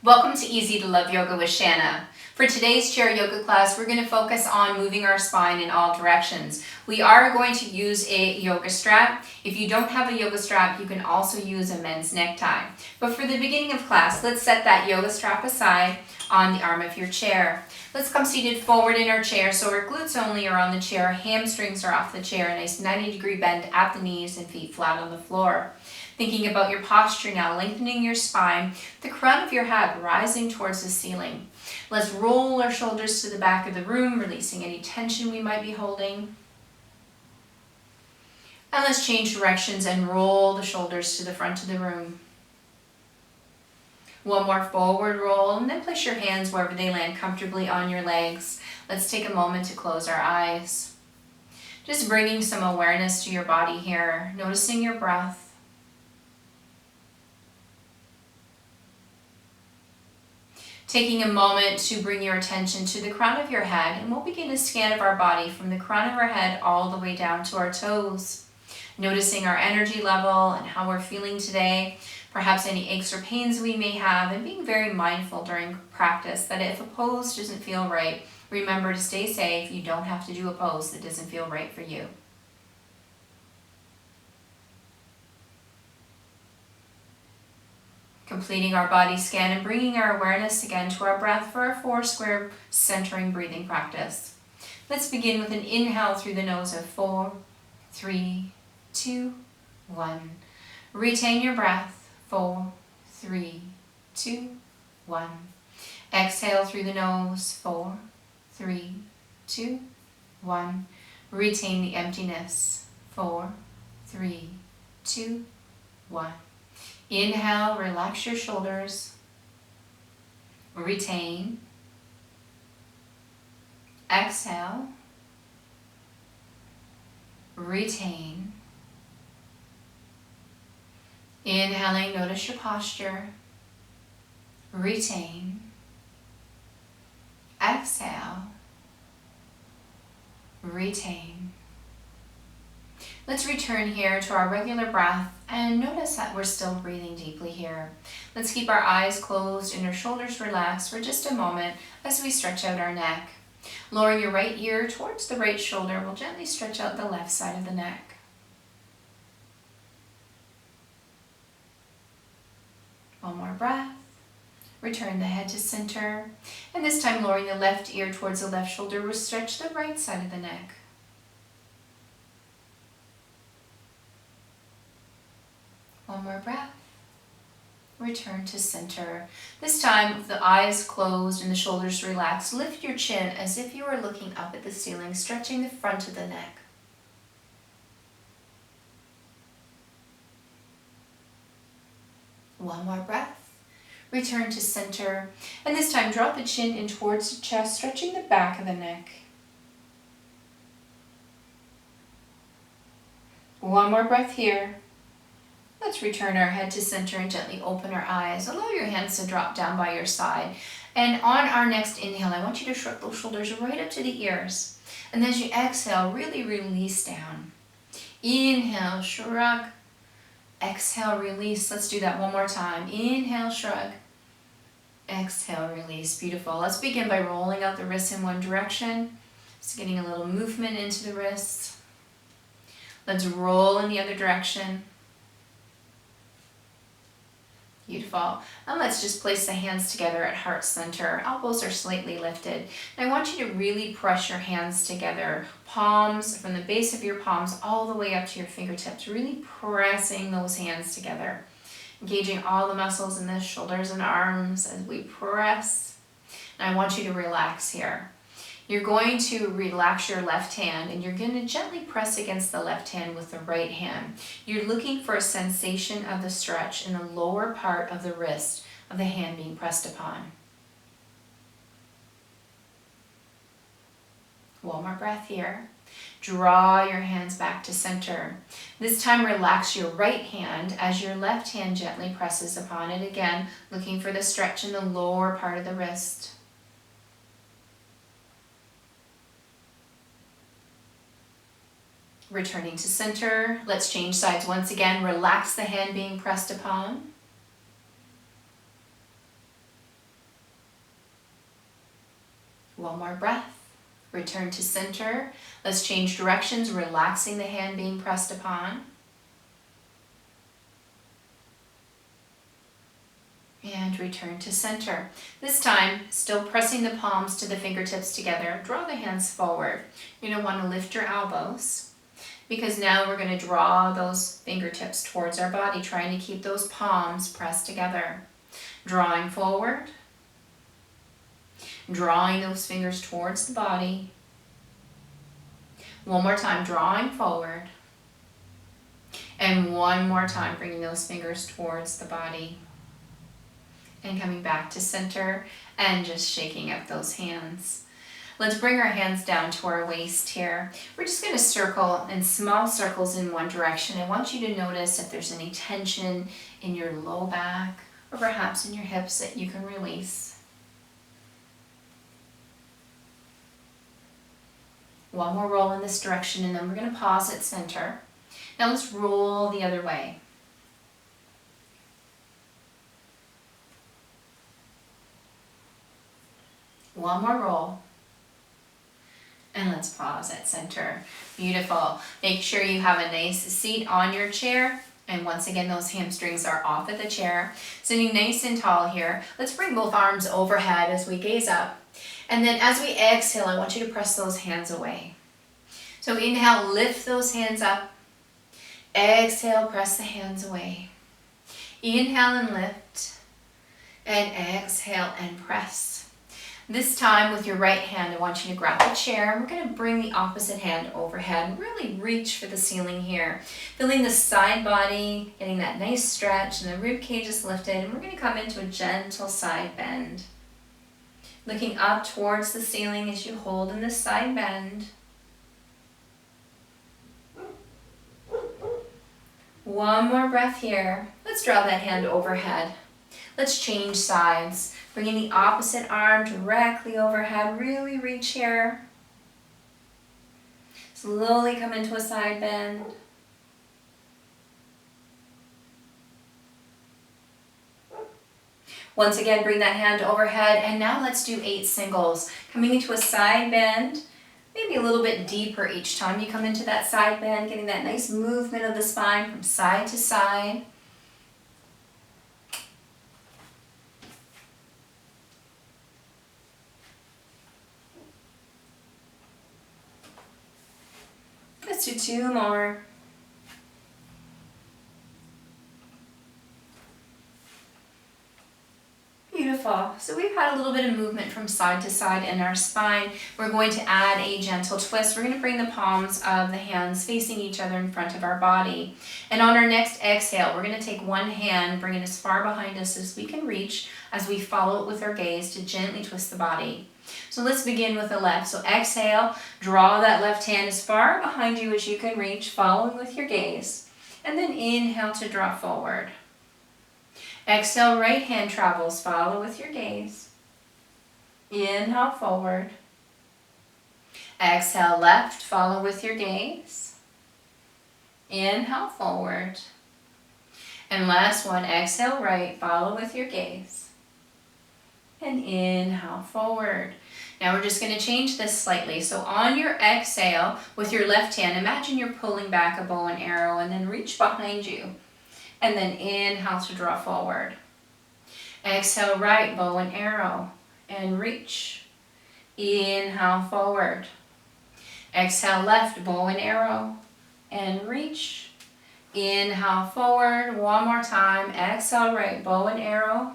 Welcome to Easy to Love Yoga with Shanna. For today's chair yoga class, we're going to focus on moving our spine in all directions. We are going to use a yoga strap. If you don't have a yoga strap, you can also use a men's necktie. But for the beginning of class, let's set that yoga strap aside on the arm of your chair. Let's come seated forward in our chair so our glutes only are on the chair, hamstrings are off the chair, a nice 90-degree bend at the knees and feet flat on the floor. Thinking about your posture now, lengthening your spine, the crown of your head rising towards the ceiling. Let's roll our shoulders to the back of the room, releasing any tension we might be holding. And let's change directions and roll the shoulders to the front of the room. One more forward roll, and then place your hands wherever they land comfortably on your legs. Let's take a moment to close our eyes. Just bringing some awareness to your body here, noticing your breath. Taking a moment to bring your attention to the crown of your head, and we'll begin a scan of our body from the crown of our head all the way down to our toes. Noticing our energy level and how we're feeling today, perhaps any aches or pains we may have, and being very mindful during practice that if a pose doesn't feel right, remember to stay safe. You don't have to do a pose that doesn't feel right for you. Completing our body scan and bringing our awareness again to our breath for our 4 square centering breathing practice. Let's begin with an inhale through the nose of 4, 3, 2, 1. Retain your breath. 4, 3, 2, 1. Exhale through the nose. 4, 3, 2, 1. Retain the emptiness. 4, 3, 2, 1. Inhale, relax your shoulders. Retain. Exhale. Retain. Inhaling, notice your posture. Retain. Exhale. Retain. Let's return here to our regular breath and notice that we're still breathing deeply here. Let's keep our eyes closed and our shoulders relaxed for just a moment as we stretch out our neck. Lowering your right ear towards the right shoulder, we'll gently stretch out the left side of the neck. One more breath. Return the head to center. And this time lowering the left ear towards the left shoulder, we'll stretch the right side of the neck. One more breath. Return to center. This time, with the eyes closed and the shoulders relaxed, lift your chin as if you were looking up at the ceiling, stretching the front of the neck. One more breath. Return to center. And this time, drop the chin in towards the chest, stretching the back of the neck. One more breath here. Let's return our head to center and gently open our eyes. Allow your hands to drop down by your side. And on our next inhale, I want you to shrug those shoulders right up to the ears. And as you exhale, really release down. Inhale, shrug. Exhale, release. Let's do that one more time. Inhale, shrug. Exhale, release. Beautiful. Let's begin by rolling out the wrists in one direction. Just getting a little movement into the wrists. Let's roll in the other direction. Beautiful. And let's just place the hands together at heart center. Elbows are slightly lifted. And I want you to really press your hands together. Palms, from the base of your palms all the way up to your fingertips. Really pressing those hands together. Engaging all the muscles in the shoulders and arms as we press. And I want you to relax here. You're going to relax your left hand and you're going to gently press against the left hand with the right hand. You're looking for a sensation of the stretch in the lower part of the wrist of the hand being pressed upon. One more breath here. Draw your hands back to center. This time relax your right hand as your left hand gently presses upon it again, looking for the stretch in the lower part of the wrist. Returning to center, let's change sides once again. Relax the hand being pressed upon. One more breath. Return to center. Let's change directions, relaxing the hand being pressed upon. And return to center. This time, still pressing the palms to the fingertips together. Draw the hands forward. You're going to want to lift your elbows because now we're going to draw those fingertips towards our body, trying to keep those palms pressed together. Drawing forward. Drawing those fingers towards the body. One more time, drawing forward. And one more time, bringing those fingers towards the body. And coming back to center and just shaking up those hands. Let's bring our hands down to our waist here. We're just going to circle in small circles in one direction. I want you to notice if there's any tension in your low back or perhaps in your hips that you can release. One more roll in this direction and then we're going to pause at center. Now let's roll the other way. One more roll. And let's pause at center. Beautiful. Make sure you have a nice seat on your chair. And once again, those hamstrings are off of the chair. Sitting nice and tall here. Let's bring both arms overhead as we gaze up. And then as we exhale, I want you to press those hands away. So inhale, lift those hands up. Exhale, press the hands away. Inhale and lift. And exhale and press. This time with your right hand, I want you to grab the chair. We're going to bring the opposite hand overhead and really reach for the ceiling here. Feeling the side body, getting that nice stretch and the rib cage is lifted. And we're going to come into a gentle side bend. Looking up towards the ceiling as you hold in this side bend. One more breath here. Let's draw that hand overhead. Let's change sides. Bringing the opposite arm directly overhead. Really reach here. Slowly come into a side bend. Once again, bring that hand overhead. And now let's do 8 singles. Coming into a side bend. Maybe a little bit deeper each time you come into that side bend. Getting that nice movement of the spine from side to side. Let's do 2 more. Beautiful. So we've had a little bit of movement from side to side in our spine. We're going to add a gentle twist. We're going to bring the palms of the hands facing each other in front of our body. And on our next exhale, we're going to take one hand, bring it as far behind us as we can reach as we follow it with our gaze to gently twist the body. So let's begin with the left. So exhale, draw that left hand as far behind you as you can reach, following with your gaze. And then inhale to draw forward. Exhale, right hand travels, follow with your gaze. Inhale, forward. Exhale, left, follow with your gaze. Inhale, forward. And last one, exhale, right, follow with your gaze. And inhale, forward. Now we're just going to change this slightly. So on your exhale, with your left hand, imagine you're pulling back a bow and arrow and then reach behind you. And then inhale to draw forward. Exhale, right, bow and arrow, and reach. Inhale, forward. Exhale, left, bow and arrow, and reach. Inhale, forward. One more time. Exhale, right, bow and arrow,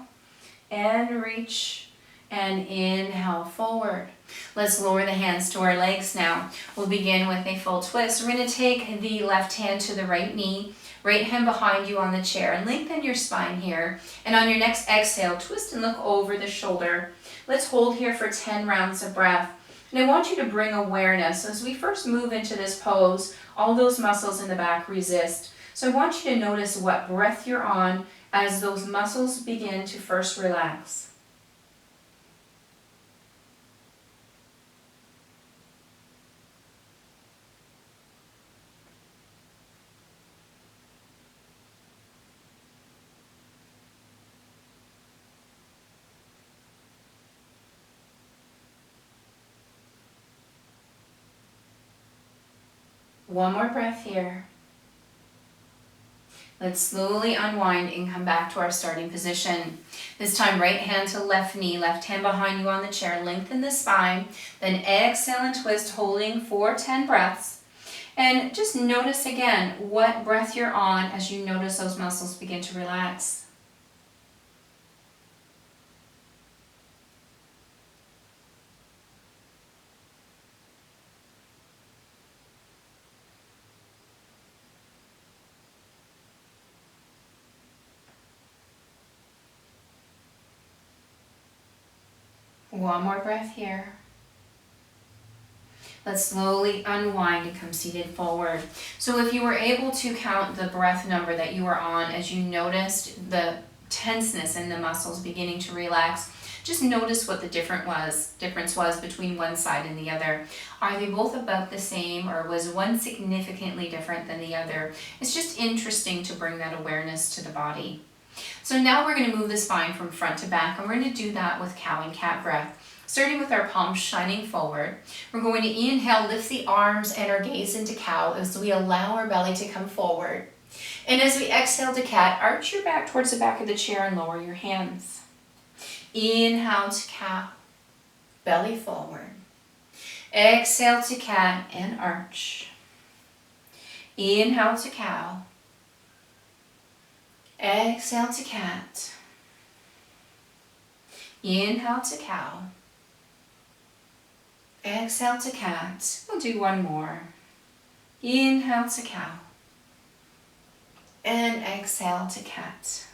and reach. And inhale, forward. Let's lower the hands to our legs now. We'll begin with a full twist. We're going to take the left hand to the right knee. Right hand behind you on the chair and lengthen your spine here. And on your next exhale, twist and look over the shoulder. Let's hold here for 10 rounds of breath. And I want you to bring awareness. As we first move into this pose, all those muscles in the back resist. So I want you to notice what breath you're on as those muscles begin to first relax. One more breath here. Let's slowly unwind and come back to our starting position. This time, right hand to left knee, left hand behind you on the chair. Lengthen the spine. Then exhale and twist, holding for 10 breaths. And just notice again what breath you're on as you notice those muscles begin to relax. One more breath here. Let's slowly unwind and come seated forward. So if you were able to count the breath number that you were on as you noticed the tenseness in the muscles beginning to relax, just notice what the difference was between one side and the other. Are they both about the same, or was one significantly different than the other? It's just interesting to bring that awareness to the body. So now we're going to move the spine from front to back, and we're going to do that with cow and cat breath. Starting with our palms shining forward, we're going to inhale, lift the arms and our gaze into cow as we allow our belly to come forward. And as we exhale to cat, arch your back towards the back of the chair and lower your hands. Inhale to cow, belly forward. Exhale to cat and arch. Inhale to cow. Exhale to cat. Inhale to cow. Exhale to cat. We'll do one more. Inhale to cow. And exhale to cat.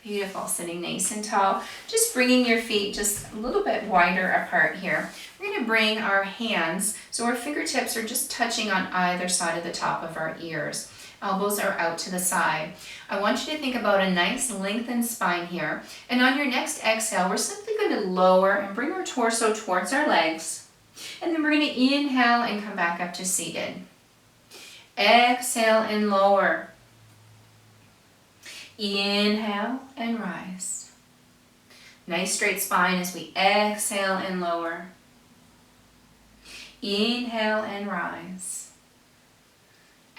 Beautiful, sitting nice and tall. Just bringing your feet just a little bit wider apart here. We're going to bring our hands, so our fingertips are just touching on either side of the top of our ears. Elbows are out to the side. I want you to think about a nice lengthened spine here. And on your next exhale, we're simply going to lower and bring our torso towards our legs. And then we're going to inhale and come back up to seated. Exhale and lower. Inhale and rise. Nice straight spine as we exhale and lower. Inhale and rise.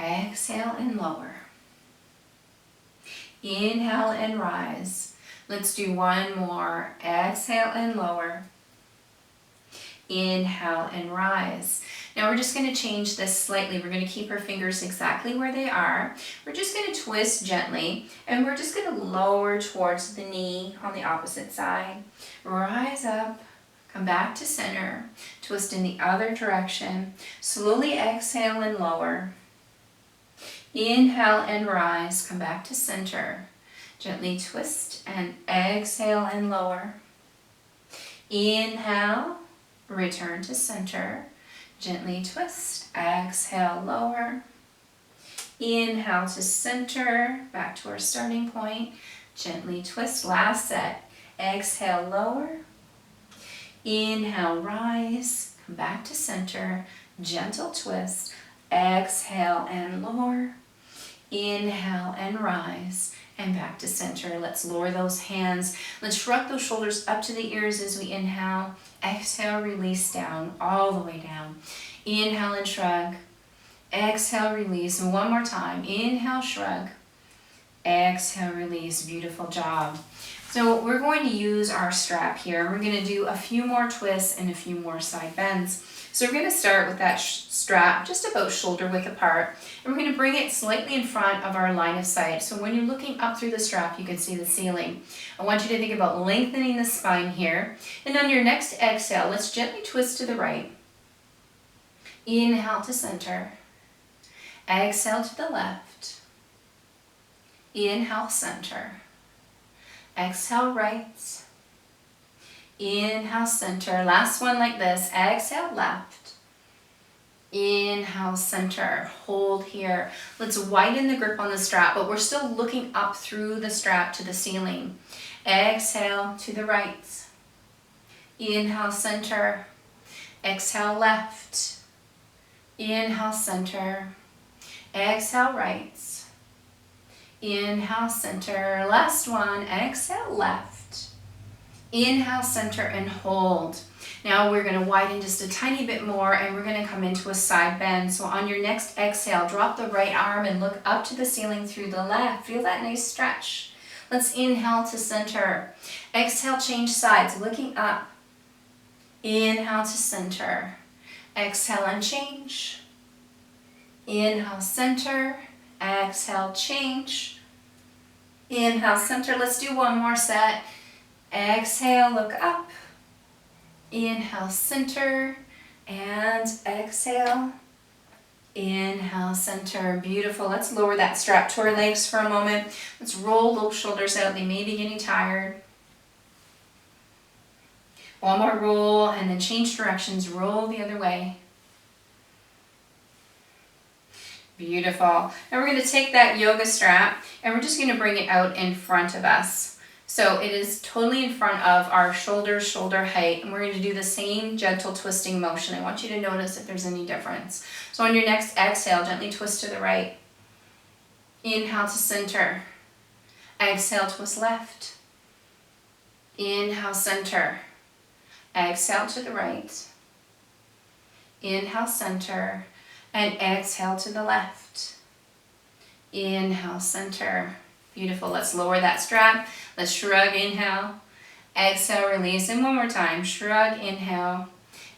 Exhale and lower. Inhale and rise. Let's do one more. Exhale and lower. Inhale and rise. Now we're just going to change this slightly. We're going to keep our fingers exactly where they are. We're just going to twist gently, and we're just going to lower towards the knee on the opposite side. Rise up, come back to center, twist in the other direction. Slowly exhale and lower. Inhale and rise, come back to center. Gently twist and exhale and lower. Inhale, return to center. Gently twist, exhale, lower. Inhale to center, back to our starting point. Gently twist, last set. Exhale, lower. Inhale, rise, come back to center. Gentle twist, exhale and lower. Inhale and rise, and back to center. Let's lower those hands. Let's shrug those shoulders up to the ears as we inhale. Exhale, release down, all the way down. Inhale and shrug. Exhale, release. And one more time. Inhale, shrug. Exhale, release. Beautiful job. So we're going to use our strap here. We're going to do a few more twists and a few more side bends. So we're going to start with that strap just about shoulder width apart, and we're going to bring it slightly in front of our line of sight. So when you're looking up through the strap, you can see the ceiling. I want you to think about lengthening the spine here. And on your next exhale, let's gently twist to the right. Inhale to center. Exhale to the left. Inhale, center. Exhale, right. Inhale, center. Last one like this. Exhale, left. Inhale, center. Hold here. Let's widen the grip on the strap, but we're still looking up through the strap to the ceiling. Exhale to the right. Inhale, center. Exhale, left. Inhale, center. Exhale, right. Inhale, center. Last one. Exhale, left. Inhale, center, and hold. Now we're going to widen just a tiny bit more, and we're going to come into a side bend. So on your next exhale, drop the right arm and look up to the ceiling through the left. Feel that nice stretch. Let's inhale to center. Exhale, change sides, looking up. Inhale to center. Exhale and change. Inhale, center. Exhale, change. Inhale, center. Let's do one more set. Exhale, look up. Inhale, center. And exhale. Inhale, center. Beautiful. Let's lower that strap to our legs for a moment. Let's roll those shoulders out. They may be getting tired. One more roll, and then change directions. Roll the other way. Beautiful. Now we're going to take that yoga strap, and we're just going to bring it out in front of us. So it is totally in front of our shoulders, shoulder height, and we're going to do the same gentle twisting motion. I want you to notice if there's any difference. So on your next exhale, gently twist to the right. Inhale to center. Exhale, twist left. Inhale, center. Exhale to the right. Inhale, center. And exhale to the left. Inhale, center. Beautiful. Let's lower that strap. Let's shrug, inhale. Exhale, release. And one more time. Shrug, inhale.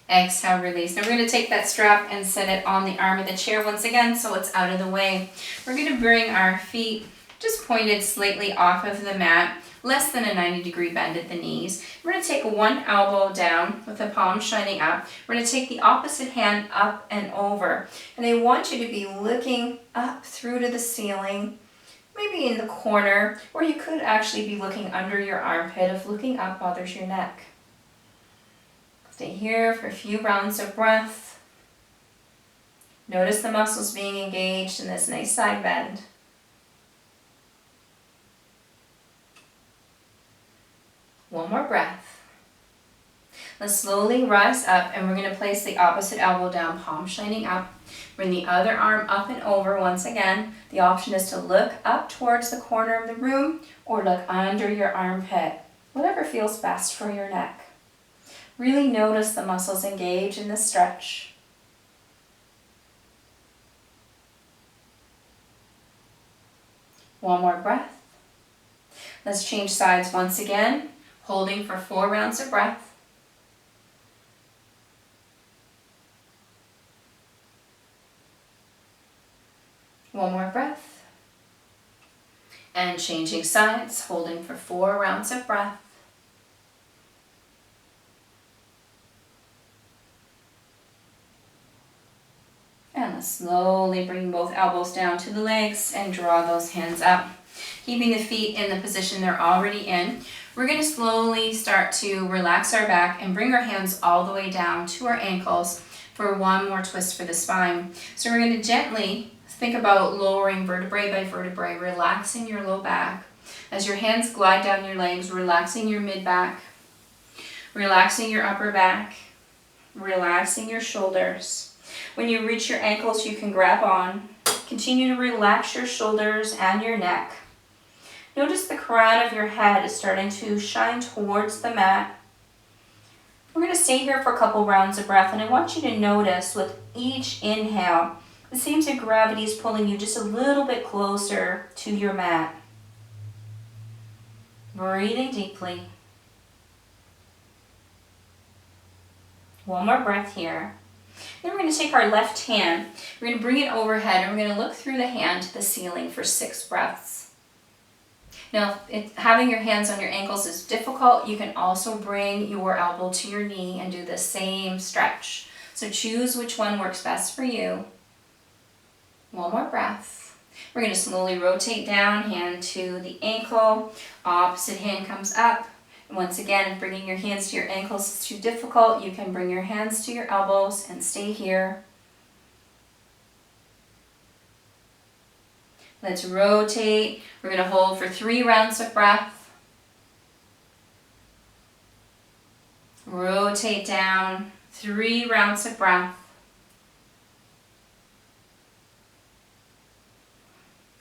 Exhale, release. Now we're going to take that strap and set it on the arm of the chair once again so it's out of the way. We're going to bring our feet just pointed slightly off of the mat, less than a 90-degree bend at the knees. We're going to take one elbow down with the palm shining up. We're going to take the opposite hand up and over. And I want you to be looking up through to the ceiling, maybe in the corner, or you could actually be looking under your armpit if looking up bothers your neck. Stay here for a few rounds of breath. Notice the muscles being engaged in this nice side bend. One more breath. Let's slowly rise up, and we're going to place the opposite elbow down, palm shining up. Bring the other arm up and over once again. The option is to look up towards the corner of the room or look under your armpit, whatever feels best for your neck. Really notice the muscles engage in this stretch. One more breath. Let's change sides once again, holding for 4 rounds of breath. One more breath. And changing sides, holding for 4 rounds of breath. And let's slowly bring both elbows down to the legs and draw those hands up. Keeping the feet in the position they're already in. We're going to slowly start to relax our back and bring our hands all the way down to our ankles for one more twist for the spine. So we're going to gently think about lowering vertebrae by vertebrae, relaxing your low back. As your hands glide down your legs, relaxing your mid-back, relaxing your upper back, relaxing your shoulders. When you reach your ankles, you can grab on. Continue to relax your shoulders and your neck. Notice the crown of your head is starting to shine towards the mat. We're going to stay here for a couple rounds of breath, and I want you to notice with each inhale, it seems that gravity is pulling you just a little bit closer to your mat. Breathing deeply. One more breath here. Then we're going to take our left hand, we're going to bring it overhead, and we're going to look through the hand to the ceiling for 6 breaths. Now, if having your hands on your ankles is difficult, you can also bring your elbow to your knee and do the same stretch. So choose which one works best for you. One more breath. We're going to slowly rotate down, hand to the ankle, opposite hand comes up. Once again, if bringing your hands to your ankles is too difficult, you can bring your hands to your elbows and stay here. Let's rotate. We're going to hold for 3 rounds of breath. Rotate down, 3 rounds of breath.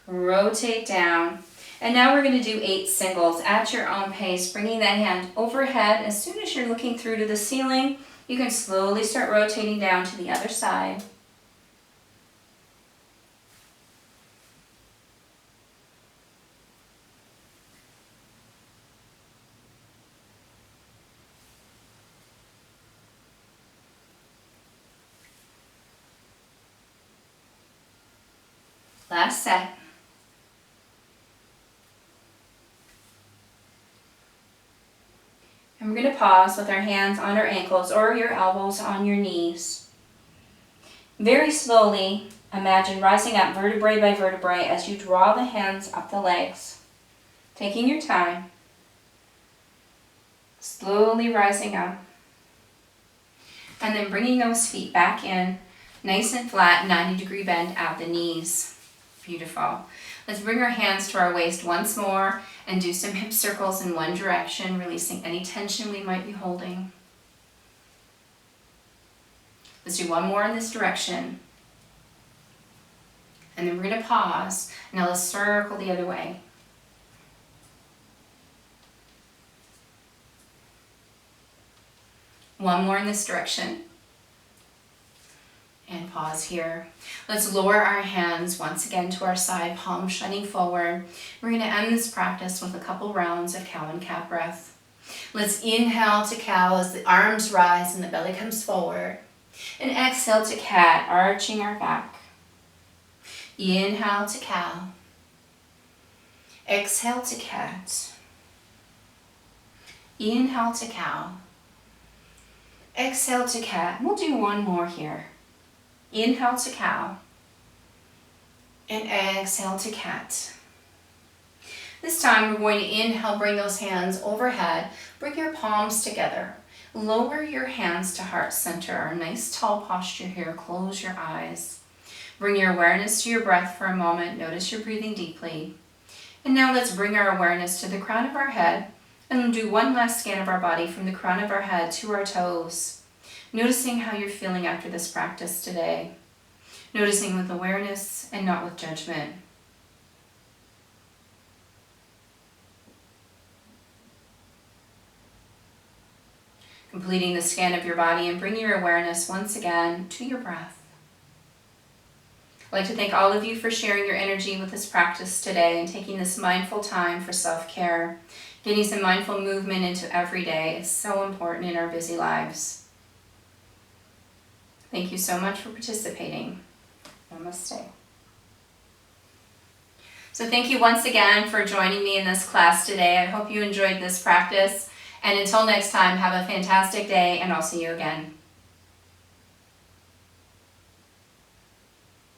Rotate down, And now we're going to do 8 singles at your own pace, bringing that hand overhead. As soon as you're looking through to the ceiling, you can slowly start rotating down to the other side. Last set. And we're going to pause with our hands on our ankles or your elbows on your knees. Very slowly, imagine rising up vertebrae by vertebrae as you draw the hands up the legs. Taking your time. Slowly rising up. And then bringing those feet back in, nice and flat, 90-degree bend at the knees. Beautiful. Let's bring our hands to our waist once more and do some hip circles in one direction, releasing any tension we might be holding. Let's do one more in this direction. And then we're going to pause. Now let's circle the other way. One more in this direction. And pause here. Let's lower our hands once again to our side, palms shining forward. We're going to end this practice with a couple rounds of cow and cat breath. Let's inhale to cow as the arms rise and the belly comes forward. And exhale to cat, arching our back. Inhale to cow. Exhale to cat. Inhale to cow. Exhale to cat. We'll do one more here. Inhale to cow. And exhale to cat. This time we're going to inhale, bring those hands overhead. Bring your palms together. Lower your hands to heart center. Nice tall posture here. Close your eyes. Bring your awareness to your breath for a moment. Notice you're breathing deeply. And now let's bring our awareness to the crown of our head and do one last scan of our body from the crown of our head to our toes. Noticing how you're feeling after this practice today. Noticing with awareness and not with judgment. Completing the scan of your body and bring your awareness once again to your breath. I'd like to thank all of you for sharing your energy with this practice today and taking this mindful time for self-care. Getting some mindful movement into every day is so important in our busy lives. Thank you so much for participating. Namaste. So thank you once again for joining me in this class today. I hope you enjoyed this practice. And until next time, have a fantastic day, and I'll see you again.